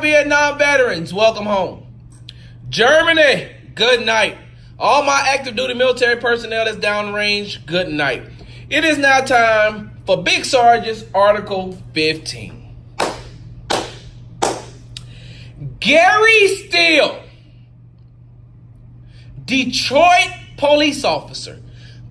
Vietnam veterans, welcome home. Germany, good night. All my active duty military personnel that's downrange, good night. It is now time for Big Sarge's Article 15. Gary Steele, Detroit police officer.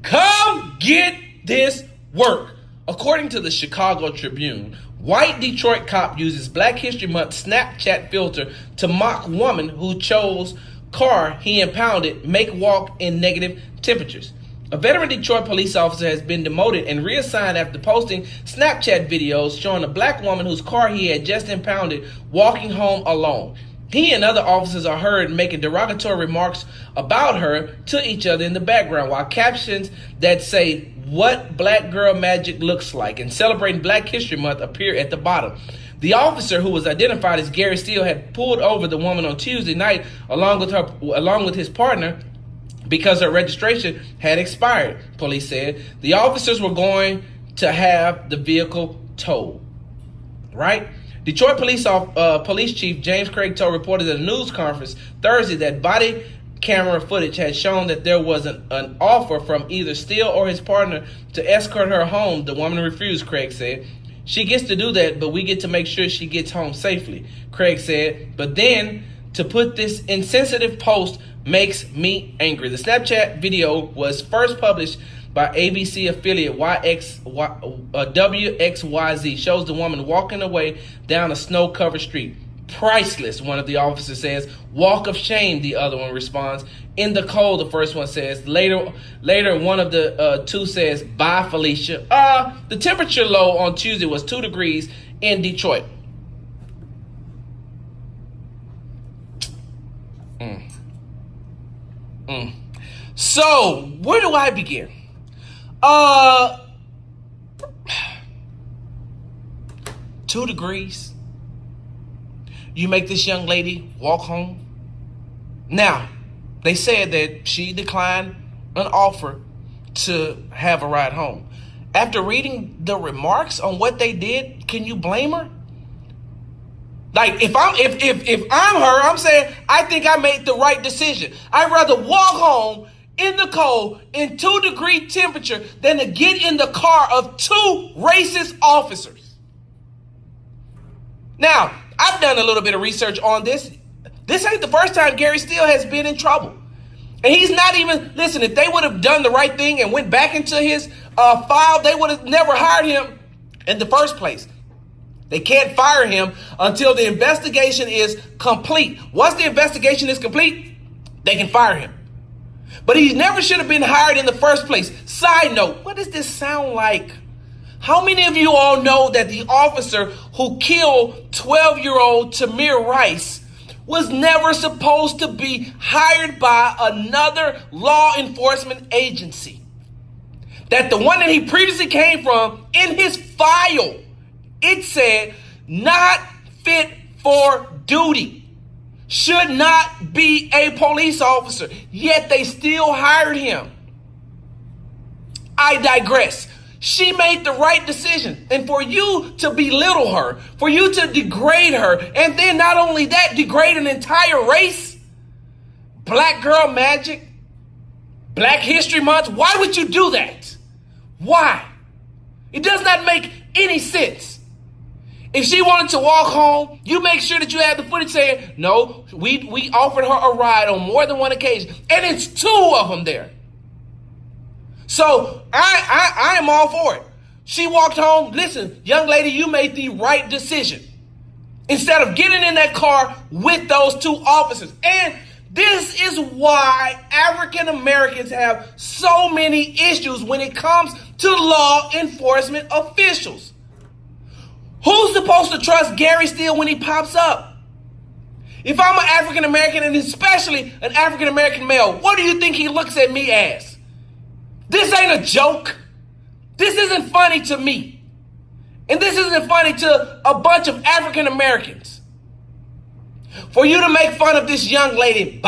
Come get this work. According to the Chicago Tribune, white Detroit cop uses Black History Month Snapchat filter to mock woman who chose car he impounded make walk in negative temperatures. A veteran Detroit police officer has been demoted and reassigned after posting Snapchat videos showing a black woman whose car he had just impounded walking home alone. He and other officers are heard making derogatory remarks about her to each other in the background, while captions that say "What Black Girl Magic Looks Like" and celebrating Black History Month appear at the bottom. The officer, who was identified as Gary Steele, had pulled over the woman on Tuesday night along with his partner because her registration had expired, police said. The officers were going to have the vehicle towed. Right? Detroit Police Chief James Craig told reporters at a news conference Thursday that body camera footage had shown that there was an offer from either Steele or his partner to escort her home. The woman refused, Craig said. She gets to do that, but we get to make sure she gets home safely, Craig said. But then to put this insensitive post makes me angry. The Snapchat video was first published by ABC affiliate WXYZ. Shows the woman walking away down a snow-covered street. Priceless, one of the officers says. Walk of shame, the other one responds. In the cold, the first one says. Later, one of the two says, bye, Felicia. The temperature low on Tuesday was 2 degrees in Detroit. So, where do I begin? 2 degrees. You make this young lady walk home. Now, they said that she declined an offer to have a ride home. After reading the remarks on what they did, can you blame her? Like, if I'm her, I'm saying I think I made the right decision. I'd rather walk home in the cold in 2-degree temperature than to get in the car of 2 racist officers. Now, I've done a little bit of research on this. This ain't the first time Gary Steele has been in trouble. And he's not even, listen, if they would have done the right thing and went back into his file, they would have never hired him in the first place. They can't fire him until the investigation is complete. Once the investigation is complete, they can fire him. But he never should have been hired in the first place. Side note, what does this sound like? How many of you all know that the officer who killed 12-year-old Tamir Rice was never supposed to be hired by another law enforcement agency? That the one that he previously came from, in his file, it said not fit for duty. Should not be a police officer, yet they still hired him. I digress. She made the right decision. And for you to belittle her, for you to degrade her, and then not only that, degrade an entire race, Black Girl Magic, Black History Month, why would you do that? Why? It does not make any sense. If she wanted to walk home, you make sure that you have the footage saying, no, we offered her a ride on more than one occasion. And it's 2 of them there. So I am all for it. She walked home. Listen, young lady, you made the right decision. Instead of getting in that car with those 2 officers. And this is why African Americans have so many issues when it comes to law enforcement officials. Who's supposed to trust Gary Steele when he pops up? If I'm an African American, and especially an African American male, what do you think he looks at me as? This ain't a joke. This isn't funny to me. And this isn't funny to a bunch of African Americans. For you to make fun of this young lady,